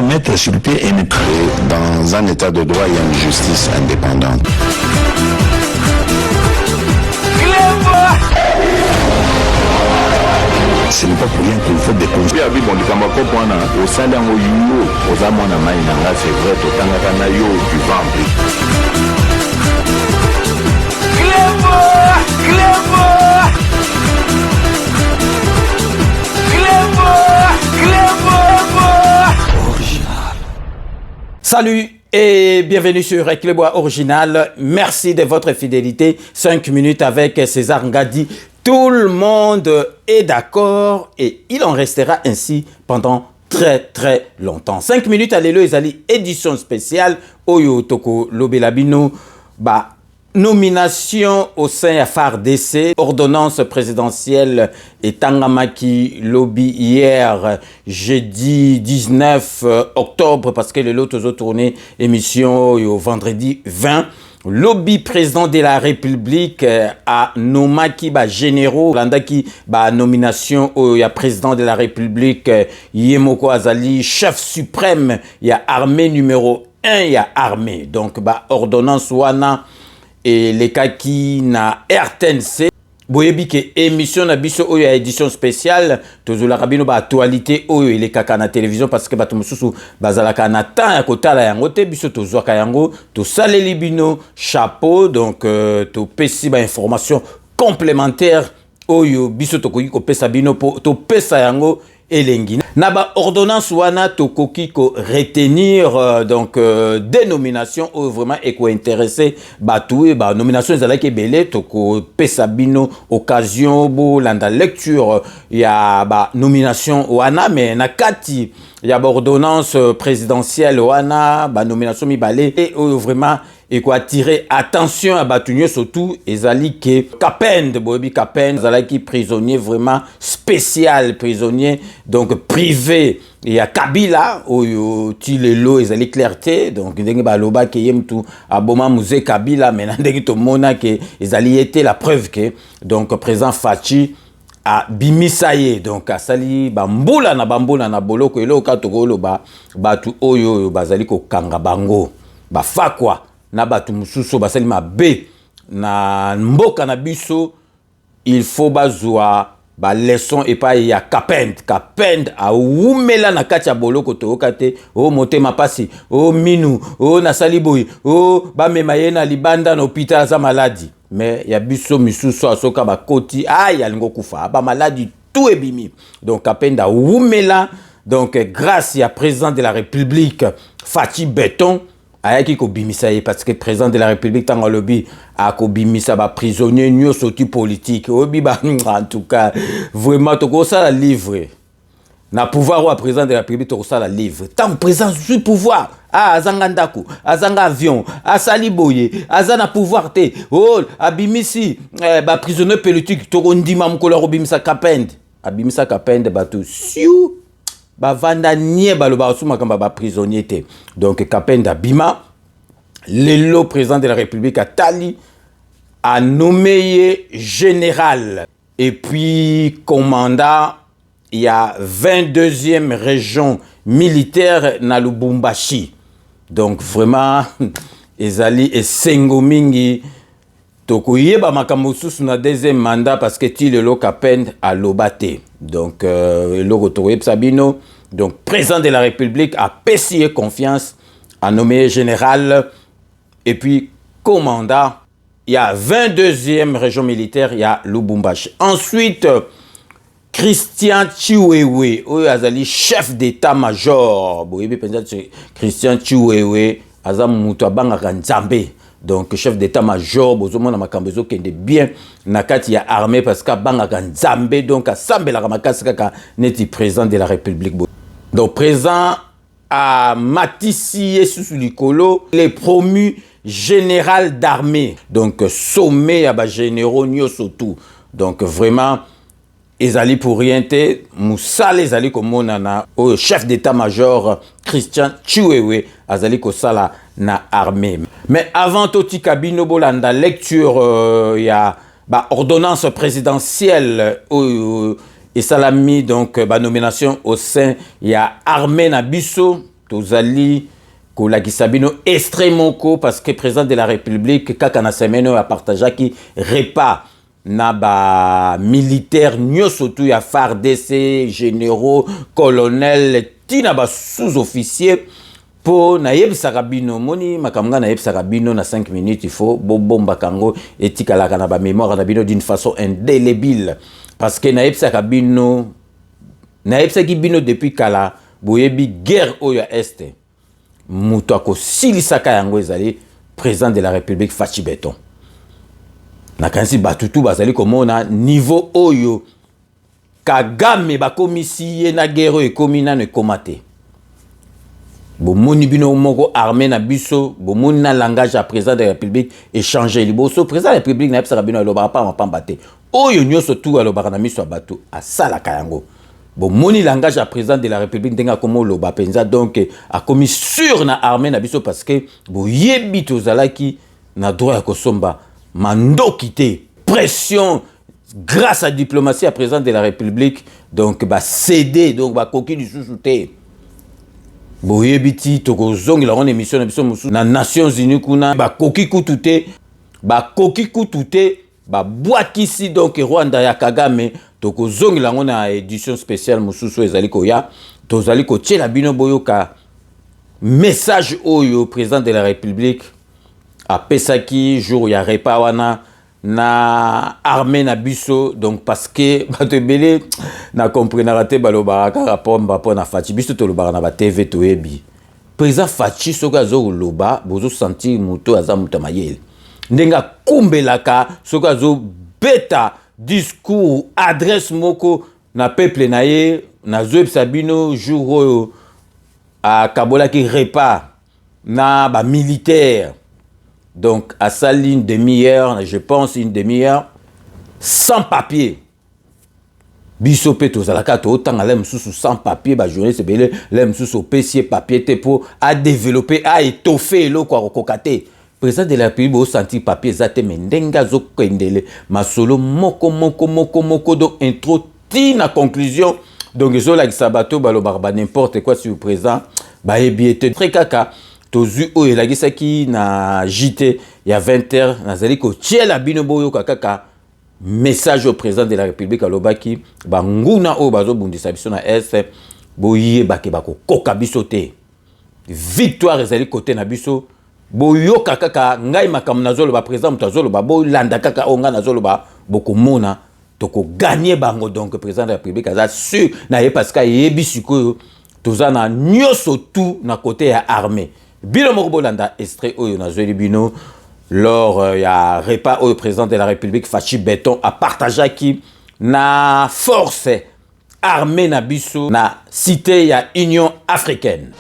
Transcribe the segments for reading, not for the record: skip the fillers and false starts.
doit mettre sur pied et dans un état de droit, il y a une justice indépendante. Ce n'est pas pour rien qu'il faut des conseils. Salut et bienvenue sur Clébois Original. Merci de votre fidélité. 5 minutes avec César Ngadi. Tout le monde est d'accord et il en restera ainsi pendant très longtemps. 5 minutes à l'élo ezali édition spéciale Oyo Toko Lobelabino nomination au sein à FARDC, ordonnance présidentielle et Tangamaki lobby hier jeudi 19 octobre parce que le lot aux tourné émission au vendredi 20. Lobby président de la République a nomaki généraux landaki nomination au président de la République Yemoko Azali chef suprême il y a armée numéro 1 il y a armée donc ordonnance wana et les kaki na RTNC boyebi ke émission na biso oyo ya édition spéciale tozola kabino actualité oyo les kaka na télévision parce que bato mususu bazalaka na temps ya kotala yango te biso tozwaka yango to saleli bino chapeau donc to pesi information complémentaire oyo biso tokoki ko pesa bino to pesa yango elengi na ordonnance wana tokoki ko retenir donc dénomination ou vraiment eko intéressé batoué nomination ezalaki belé toko pesa bino occasion bo landa lecture ya nomination wana mais na kati ya ordonnance présidentielle wana nomination mibale et vraiment et quoi attirer attention à Batunyo surtout ezali ke Kapend boyebi Kapend ezalaki prisonnier vraiment spécial prisonnier donc privé il y a Kabila oyo tilelo ezali clarté donc ndenge baloba ke yemtu aboma musée Kabila mais ndenge to mona ke ezali était la preuve que donc président Fachi a bimisaye donc asali bambula na boloko eloka tokolo batu oyo bazali ko kanga bango fa quoi na batu mususu basali mabe na mboka na biso il faut bazwa leçon et pas ya Kapend a umela na kati ya boloko toyoka te o motema pasi o minu o nasali boyi o bamema ye na libanda na hôpital za maladi mais ya biso misusu asoka bakoti ya lingo kufa maladi tout ebimi donc Kapend a umela donc grâce à président de la République Fachi Beton ayaki ko bimisa parce que président de la République tango lobby a ko bimisa prisonnier nyo soti politique obi en tout cas vraiment to ça la livre na pouvoir au président de la République to ça la livre tant président sur pouvoir azanga ndako azanga avion asali boye azana pouvoir te abimisi prisonnier politique to ndima mukolo bimisa Kapend batu siu vanda nie baloba suma kamba prisonnier te donc Kapend Bima le président de la République Atali a nommé général et puis commandant il y a 22e région militaire na Lubumbashi donc vraiment ezali esengomingi tokoyeba makambo susu na deuxième mandat parce que le Kapend a lobate donc le retour Sabino donc président de la République a payé confiance a nommé général et puis commandant il y a 22e région militaire il y a Lubumbashi ensuite Christian Chiwewe azali chef d'état-major Christian Chiwewe azam mutu abangaka Nzambe donc chef d'état-major bozomona makambo ezokende bien na kati ya armée parce que bangaka Nzambe donc asambelaka makasi kaka neti président de la République donc président a matisi sous likolo les promus général d'armée donc sommet ya généraux nyoso tout donc vraiment ezali pour rien te musala ezali komonana au chef d'état-major Christian Chiwewe azali kosala na armée mais avant toti kabino bolanda lecture ya ordonnance présidentielle et salami donc nomination au sein ya armée na biso tozali kolakisa bino extrait moko parce que président de la République kaka na semaine a partagé repas na ba militaire nyonso tu ya FARDC généraux colonel tina ba sous-officier po na yebisaka bino moni makamanga na yebisaka bino na 5 minutes il faut bomba kango etikalaka na ba mémoire na bino d'une façon indélébile parce que na yebisaka bino depuis kala boyebi guerre oyo ya este muto akosilisaka yango ezali président de la République Fachi Beton nakanisi batutu bazali komona niveau oyo Kagame bakomisi ye na guerre ekomi nano ekoma te bomoni bino moko armée na biso bomoni na langage ya président de la République échanger liboso président de la République na yebisaka bino alobaka pa mapamba te oyo nyonso tu alobaka na miso ya bato asalaka yango bomoni langage ya président de la République ndenge akomi oloba penza donc akomi sur na armée na biso parce que boyebi tozalaki na droit ya kosomba mandoki te pression grâce à diplomatie à président de la République donc ba cédé donc ba koki du sous te boyebi ti tokozongela on émission na biso musu na Nations Unies kuna ba koki kutu te ba bwakisi donc Rwanda ya Kagame tokozongela ngo na édition spéciale mususu ezali koya tozali kotiela bino boyoka message oyo président de la République apesaki jour ya repas wana na armée na biso donc parce que bato ebele na comprenara te balobaka rapport mbapo na Fachi biso tolobaka na ba TV toyebi président Fachi soki azoloba bozo sentir moto aza moto mayele ndenge akumbelaka soki azobeta discours adresse moko na peuple na ye nazoyebisa bino jour oyo akabolaki repas na ba militaire donc à ça une demi-heure je pense une demi-heure sans papier biso pe tozalaka totanga le msusu sans papier ba journaliste belé le msusu pesier papier te pour à développer à étoffer eloko akokate président de la République au senti papier zate mendenga zokendele masolo moko donc intro tina conclusion donc zo la sabato balo barba n'importe quoi sur présent ba ebiete très kaka tozu oyo elagisaki na JT ya 20h nazali ko tiela bino boyo kaka message au président de la République alobaki banguna oyo bazobundisa biso na est boyebake bakokoka biso te victoire ezali côté na biso boyoka kaka ngai makambo nazoloba président moto azoloba bolanda kaka onga nazoloba bokomona toko gagner bango donc président de la République aza sûr na ye parce que yebi sikoyo toza na nyoso tout na côté ya armée bino moko bolanda extrait oyo nazoli bino lors ya repas au président de la République Fachi Beton a partagé qui na force armée na biso na cité ya Union africaine.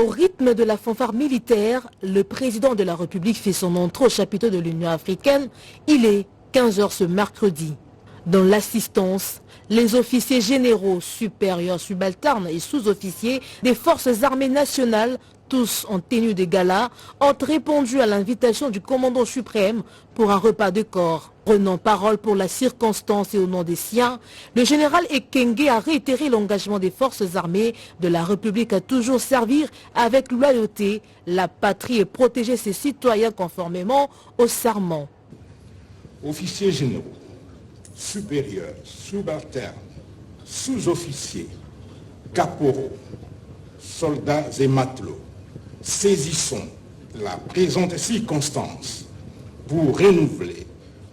Au rythme de la fanfare militaire, le président de la République fait son entrée au chapiteau de l'Union africaine. Il est 15h ce mercredi. Dans l'assistance, les officiers généraux, supérieurs, subalternes et sous-officiers des forces armées nationales, tous en tenue de gala, ont répondu à l'invitation du commandant suprême pour un repas de corps. Prenant parole pour la circonstance et au nom des siens, le général Ekenge a réitéré l'engagement des forces armées de la République à toujours servir avec loyauté la patrie et protéger ses citoyens conformément au serment. Officiers généraux, supérieurs, subalternes, sous-officiers, caporaux, soldats et matelots, saisissons la présente circonstance pour renouveler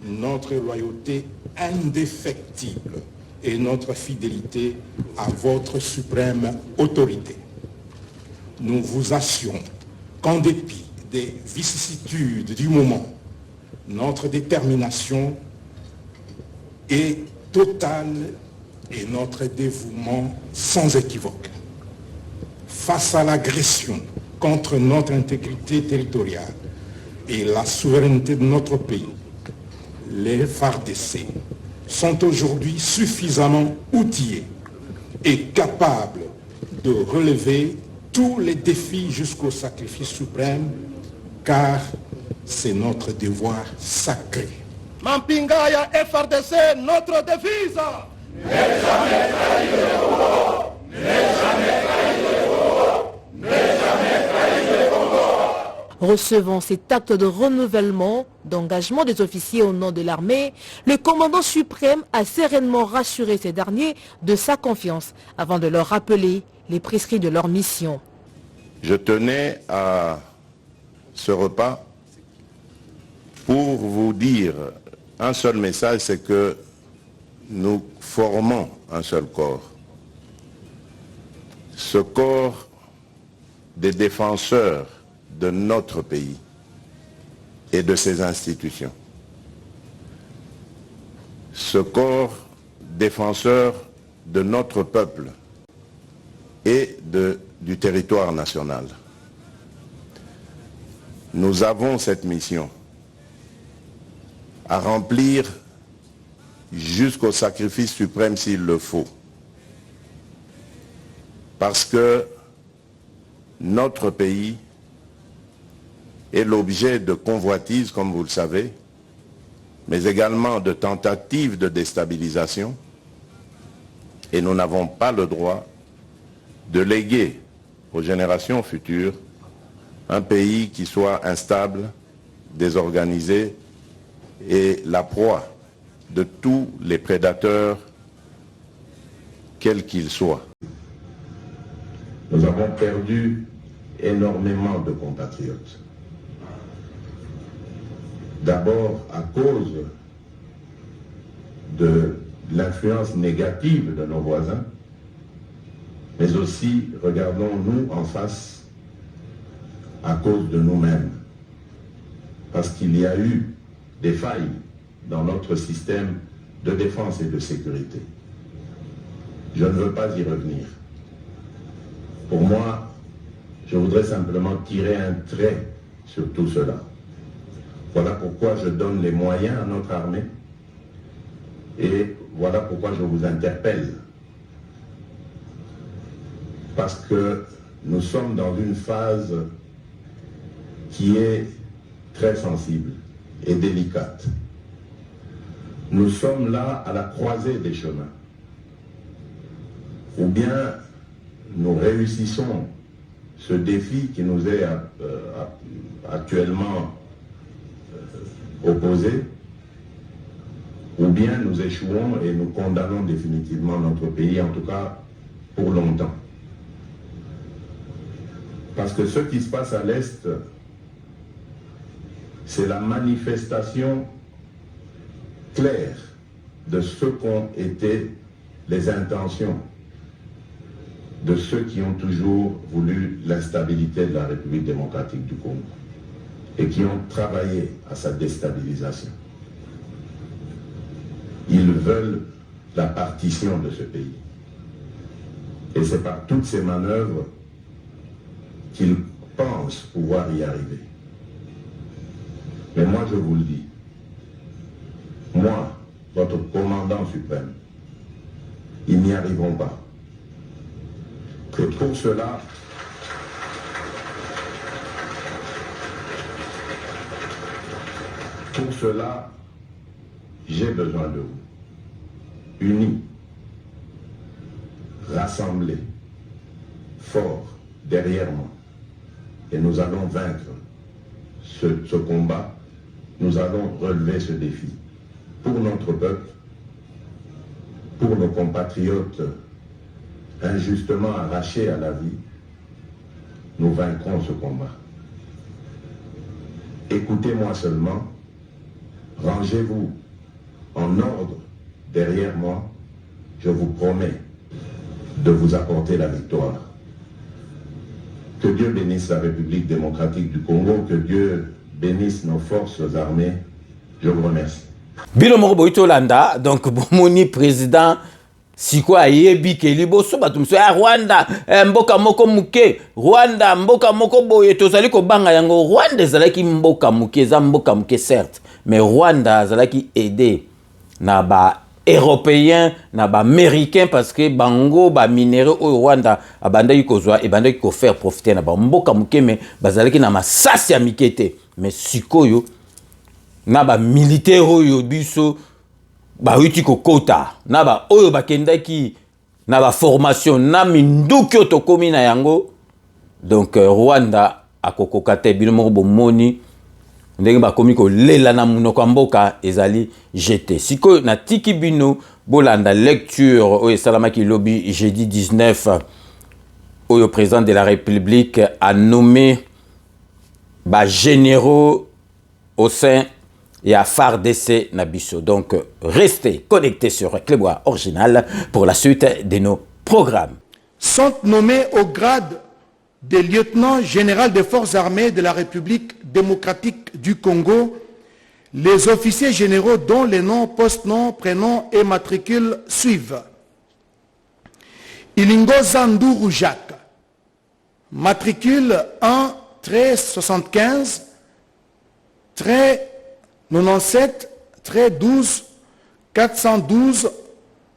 notre loyauté indéfectible et notre fidélité à votre suprême autorité. Nous vous assurons qu'en dépit des vicissitudes du moment, notre détermination est totale et notre dévouement sans équivoque. Face à l'agression contre notre intégrité territoriale et la souveraineté de notre pays, les FARDC sont aujourd'hui suffisamment outillés et capables de relever tous les défis jusqu'au sacrifice suprême, car c'est notre devoir sacré. Mampinga ya FRDC, notre devise. Recevant cet acte de renouvellement, d'engagement des officiers au nom de l'armée, le commandant suprême a sereinement rassuré ces derniers de sa confiance avant de leur rappeler les prescrits de leur mission. Je tenais à ce repas pour vous dire un seul message, c'est que nous formons un seul corps. Ce corps des défenseurs de notre pays et de ses institutions. Ce corps défenseur de notre peuple et du territoire national. Nous avons cette mission à remplir jusqu'au sacrifice suprême s'il le faut. Parce que notre pays est l'objet de convoitises, comme vous le savez, mais également de tentatives de déstabilisation. Et nous n'avons pas le droit de léguer aux générations futures un pays qui soit instable, désorganisé et la proie de tous les prédateurs, quels qu'ils soient. Nous avons perdu énormément de compatriotes. D'abord à cause de l'influence négative de nos voisins, mais aussi, regardons-nous en face, à cause de nous-mêmes. Parce qu'il y a eu des failles dans notre système de défense et de sécurité. Je ne veux pas y revenir. Pour moi, je voudrais simplement tirer un trait sur tout cela. Voilà pourquoi je donne les moyens à notre armée et voilà pourquoi je vous interpelle. Parce que nous sommes dans une phase qui est très sensible et délicate. Nous sommes là à la croisée des chemins. Ou bien nous réussissons ce défi qui nous est actuellement opposé, ou bien nous échouons et nous condamnons définitivement notre pays, en tout cas pour longtemps. Parce que ce qui se passe à l'Est, c'est la manifestation claire de ce qu'ont été les intentions de ceux qui ont toujours voulu l'instabilité de la République démocratique du Congo et qui ont travaillé à sa déstabilisation. Ils veulent la partition de ce pays. Et c'est par toutes ces manœuvres qu'ils pensent pouvoir y arriver. Mais moi je vous le dis, moi, votre commandant suprême, ils n'y arriveront pas. Et pour cela, j'ai besoin de vous, unis, rassemblés, forts, derrière moi. Et nous allons vaincre ce combat, nous allons relever ce défi. Pour notre peuple, pour nos compatriotes injustement arrachés à la vie, nous vaincrons ce combat. Écoutez-moi seulement, rangez-vous en ordre derrière moi, je vous promets de vous apporter la victoire. Que Dieu bénisse la République démocratique du Congo, que Dieu bénisse nos forces armées. Je vous remercie. Bilo moko boito landa, donc bomoni président siko ayebi ke liboso batumso ya Rwanda, mboka moko muke, Rwanda mboka moko boye tozali ko banga yango. Rwanda ezalaki mboka muke, za mboka muke certes, mais Rwanda ezalaki aider na ba européen na ba américain parce que bango ba minéraux au Rwanda abandaki kozwa et bandaki ko faire profiter na ba mboka muke, mais bazalaki na masasi ya mikete. Mais sikoyo na ba militaire oyo biso bauti kokota na ba oyo bakendaki na ba formation na minduki otokomi na yango. Donc Rwanda akokoka te bino moko bomoni ndenge bakomi kolela na munoko mboka ezali jeté. Siko na tiki bino bolanda lecture oyo salamaki lobby jeudi 19 où le président de la République a nommé généraux au sein et à FARDC Nabiso. Donc, restez connectés sur Clébois Original pour la suite de nos programmes. Sont nommés au grade de lieutenant général des forces armées de la République démocratique du Congo les officiers généraux dont les noms, post-noms, prénoms et matricules suivent. Ilingo Zandourou Jacques, matricule 1-75, 97, 12, 412,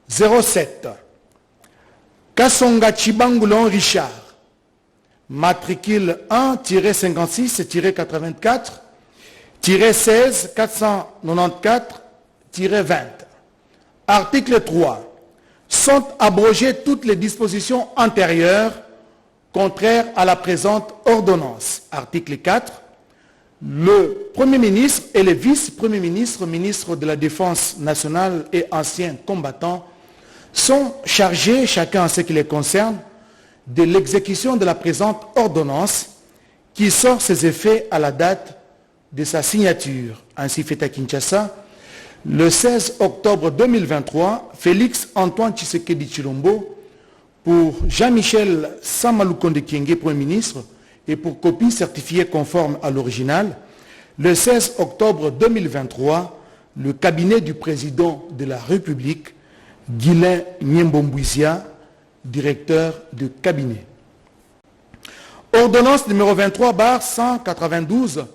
07. Kassonga Chibangoulon Richard, matricule 1-56-84, 16, 494-20. Article 3. Sont abrogées toutes les dispositions antérieures contraires à la présente ordonnance. Article 4. Le Premier ministre et le vice-premier ministre, ministre de la Défense nationale et anciens combattants, sont chargés, chacun en ce qui les concerne, de l'exécution de la présente ordonnance qui sort ses effets à la date de sa signature. Ainsi fait à Kinshasa, le 16 octobre 2023, Félix Antoine Tshisekedi Tshilombo, pour Jean-Michel Samalukonde Kyenge, Premier ministre, et pour copie certifiée conforme à l'original, le 16 octobre 2023, le cabinet du président de la République, Guilain Nyembombouizia, directeur de cabinet. Ordonnance numéro 23/192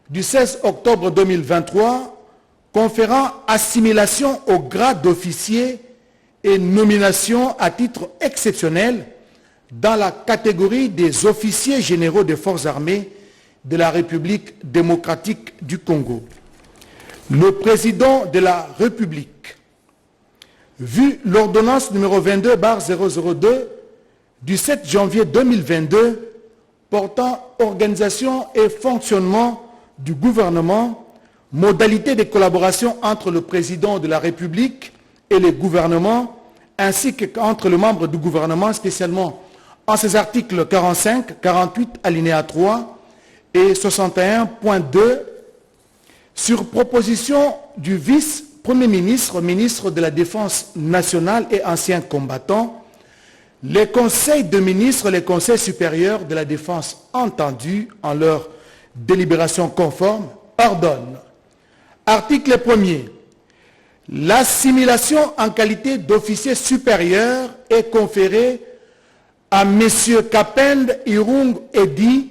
du 16 octobre 2023 conférant assimilation au grade d'officier et nomination à titre exceptionnel dans la catégorie des officiers généraux des forces armées de la République démocratique du Congo. Le président de la République, vu l'ordonnance numéro 22/002 du 7 janvier 2022 portant organisation et fonctionnement du gouvernement, modalités de collaboration entre le président de la République et le gouvernement, ainsi qu'entre les membres du gouvernement, spécialement en ces articles 45, 48, alinéa 3 et 61.2, sur proposition du vice-premier ministre, ministre de la Défense nationale et ancien combattant, les conseils de ministres, les conseils supérieurs de la défense entendus en leur délibération conforme, ordonnent. Article 1er. L'assimilation en qualité d'officier supérieur est conférée à M. Kapend Irung Edi,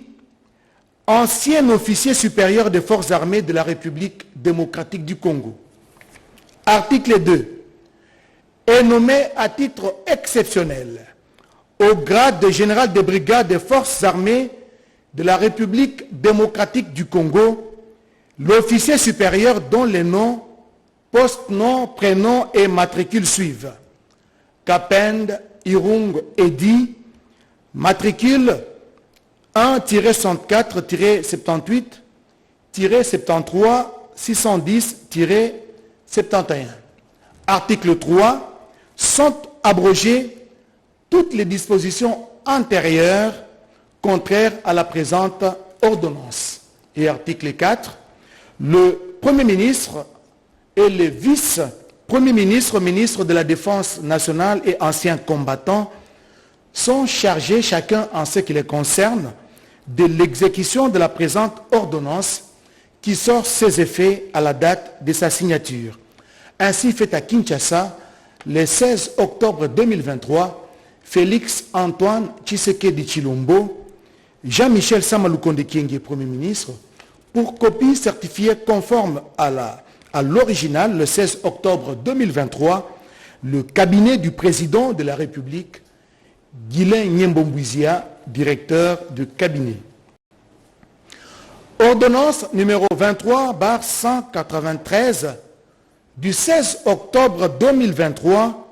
ancien officier supérieur des forces armées de la République démocratique du Congo. Article 2. Est nommé à titre exceptionnel au grade de général de brigade des forces armées de la République démocratique du Congo, l'officier supérieur dont les noms, post-noms, prénoms et matricules suivent. Kapend Irung Edi, matricule 1-64-73-610-71. Article 3. Sont abrogées toutes les dispositions antérieures contraires à la présente ordonnance. Et article 4. Le Premier ministre et le vice-premier ministre, ministre de la Défense nationale et anciens combattants sont chargés, chacun en ce qui les concerne, de l'exécution de la présente ordonnance qui sort ses effets à la date de sa signature. Ainsi fait à Kinshasa, le 16 octobre 2023, Félix Antoine Tshisekedi Tshilombo, Jean-Michel Samalukonde Kyenge, Premier ministre, pour copie certifiée conforme à l'original, le 16 octobre 2023, le cabinet du président de la République, Guilain Nyembombouizia, directeur de cabinet. Ordonnance numéro 23/193 du 16 octobre 2023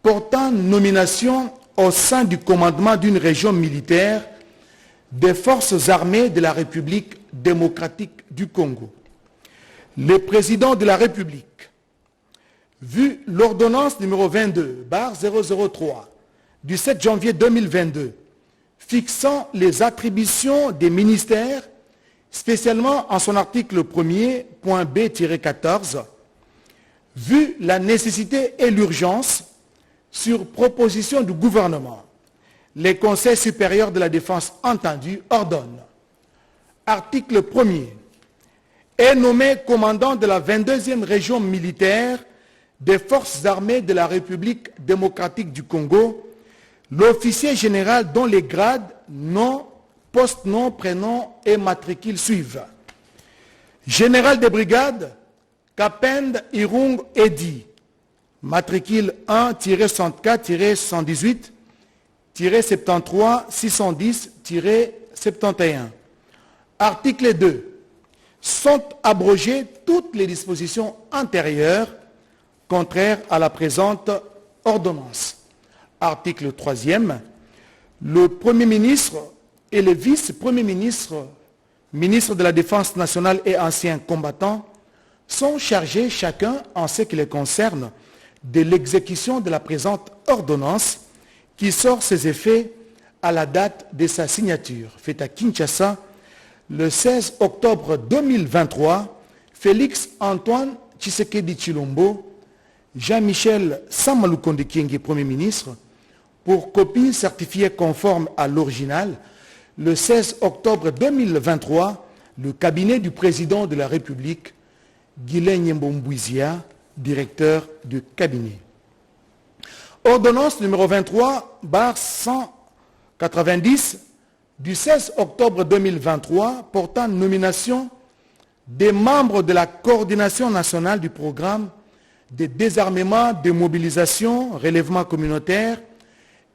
portant nomination au sein du commandement d'une région militaire des forces armées de la République démocratique du Congo. Le président de la République, vu l'ordonnance numéro 22/003 du 7 janvier 2022 fixant les attributions des ministères, spécialement en son article 1er, point B-14, vu la nécessité et l'urgence, sur proposition du gouvernement, les conseils supérieurs de la défense entendus ordonnent. Article 1er. Est nommé commandant de la 22e région militaire des forces armées de la République démocratique du Congo, l'officier général dont les grades, nom, poste, nom, prénom et matricule suivent. Général de brigade, Kapend Irung Edi, matricule 1-64-78-73-610-71. Article 2. Sont abrogées toutes les dispositions antérieures contraires à la présente ordonnance. Article 3e. Le Premier ministre et le vice-premier ministre, ministre de la Défense nationale et anciens combattants, sont chargés chacun en ce qui les concerne de l'exécution de la présente ordonnance qui sort ses effets à la date de sa signature. Faite à Kinshasa, le 16 octobre 2023, Félix Antoine Tshisekedi Tshilombo, Jean-Michel Samalukonde Kyenge, Premier ministre, pour copie certifiée conforme à l'original, le 16 octobre 2023, le cabinet du président de la République, Guilain Mbouizia, directeur du cabinet. Ordonnance numéro 23/190 du 16 octobre 2023 portant nomination des membres de la coordination nationale du programme de désarmement, démobilisation, relèvement communautaire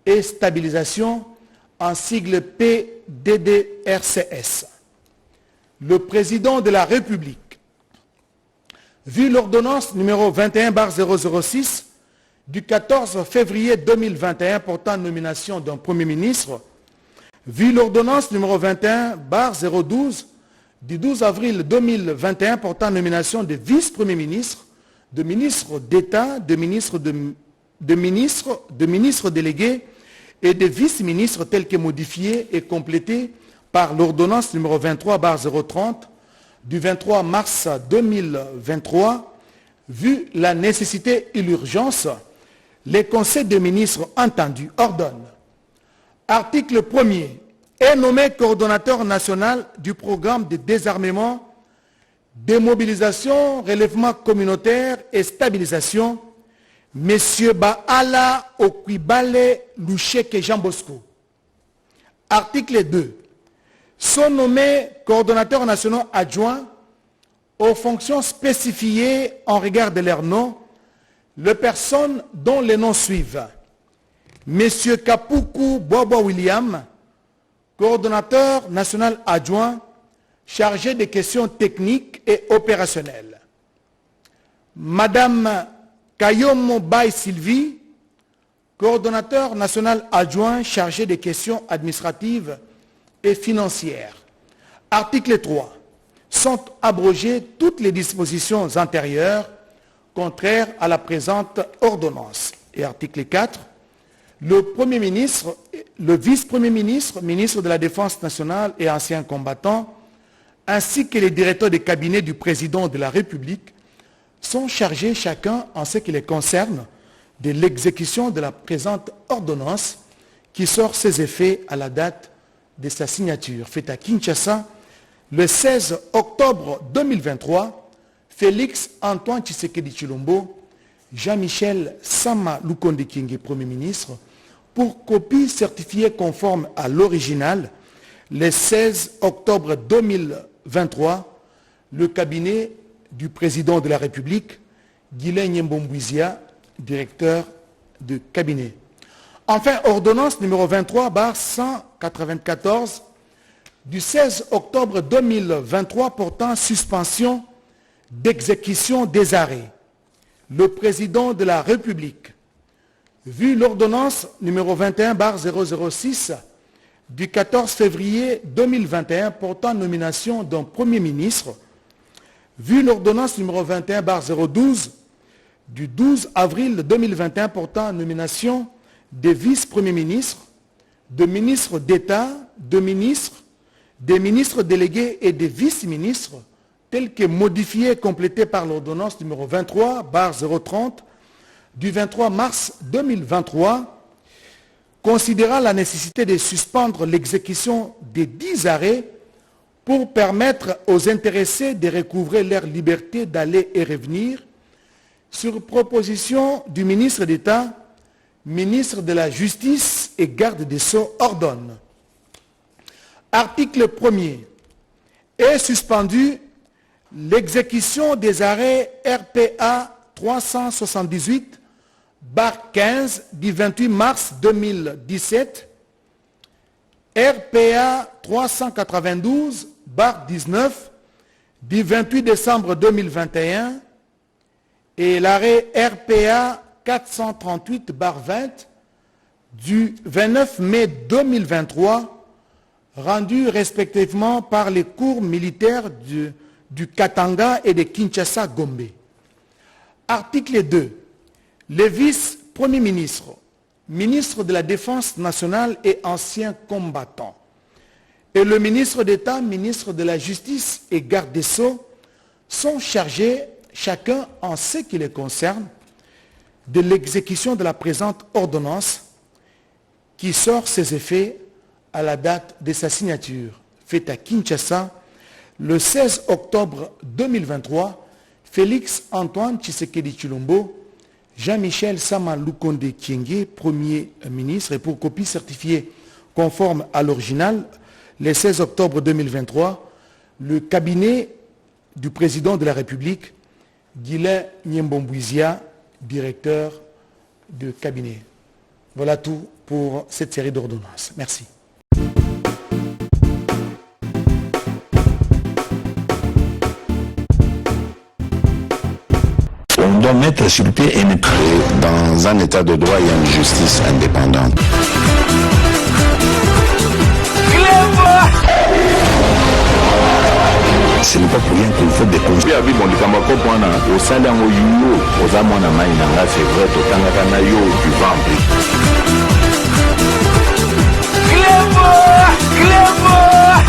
et stabilisation en sigle PDDRCS. Le président de la République, vu l'ordonnance numéro 21/006 du 14 février 2021 portant nomination d'un Premier ministre, vu l'ordonnance numéro 21/012 du 12 avril 2021 portant nomination de vice-premier ministre, de ministre d'État, de ministre délégué et de vice-ministre tel que modifié et complété par l'ordonnance numéro 23/030 du 23 mars 2023, vu la nécessité et l'urgence, les conseils des ministres entendus ordonnent. Article 1er. Est nommé coordonnateur national du programme de désarmement, démobilisation, relèvement communautaire et stabilisation, M. Baala Okwibale Loucheke Jean Bosco. Article 2. Sont nommés coordonnateurs nationaux adjoints aux fonctions spécifiées en regard de leur nom, les personnes dont les noms suivent. M. Kapuku Bobo William, coordonnateur national adjoint chargé des questions techniques et opérationnelles. Madame Kayomo Bay Sylvie, coordonnateur national adjoint chargé des questions administratives et financières. Article 3. Sont abrogées toutes les dispositions antérieures contraires à la présente ordonnance. Et article 4. Le Premier ministre, le vice-premier ministre, ministre de la Défense nationale et anciens combattants, ainsi que les directeurs des cabinets du président de la République, sont chargés chacun en ce qui les concerne de l'exécution de la présente ordonnance qui sort ses effets à la date de sa signature. Faite à Kinshasa, le 16 octobre 2023, Félix Antoine Tshisekedi Tshilombo, Jean-Michel Samalukonde Kyenge, Premier ministre, pour copie certifiée conforme à l'original, le 16 octobre 2023, le cabinet du président de la République, Guilain Mbouizia, directeur de cabinet. Enfin, ordonnance numéro 23/194 du 16 octobre 2023 portant suspension d'exécution des arrêts. le président de la République, vu l'ordonnance numéro 21/006 du 14 février 2021 portant nomination d'un Premier ministre, vu l'ordonnance numéro 21/012 du 12 avril 2021 portant nomination des vice-premiers ministres, de ministres d'État, de ministres, des ministres délégués et des vice-ministres, tel que modifié et complété par l'ordonnance numéro 23/030 du 23 mars 2023, considérant la nécessité de suspendre l'exécution des 10 arrêts pour permettre aux intéressés de recouvrer leur liberté d'aller et revenir, sur proposition du ministre d'État, ministre de la Justice et garde des Sceaux, ordonne. Article 1er. Est suspendu l'exécution des arrêts RPA 378/15 du 28 mars 2017, RPA 392/19 du 28 décembre 2021 et l'arrêt RPA 438/20 du 29 mai 2023, rendu respectivement par les cours militaires du Katanga et de Kinshasa-Gombe. Article 2. Les vice-premiers ministres, ministre de la Défense nationale et anciens combattants, et le ministre d'État, ministre de la Justice et garde des Sceaux sont chargés, chacun en ce qui les concerne, de l'exécution de la présente ordonnance qui sort ses effets à la date de sa signature, faite à Kinshasa le 16 octobre 2023, Félix Antoine Tshisekedi Tshilombo, Jean-Michel Sama Lukonde Kyenge, Premier ministre, et pour copie certifiée conforme à l'original, le 16 octobre 2023, le cabinet du président de la République, Guilain Nyembombouizia, directeur de cabinet. Voilà tout pour cette série d'ordonnances. Merci. On doit mettre sur pied et créer dans un état de droit et une justice indépendante. Ce n'est pas pour rien qu'il faut des conseils. C'est vrai, tu vas en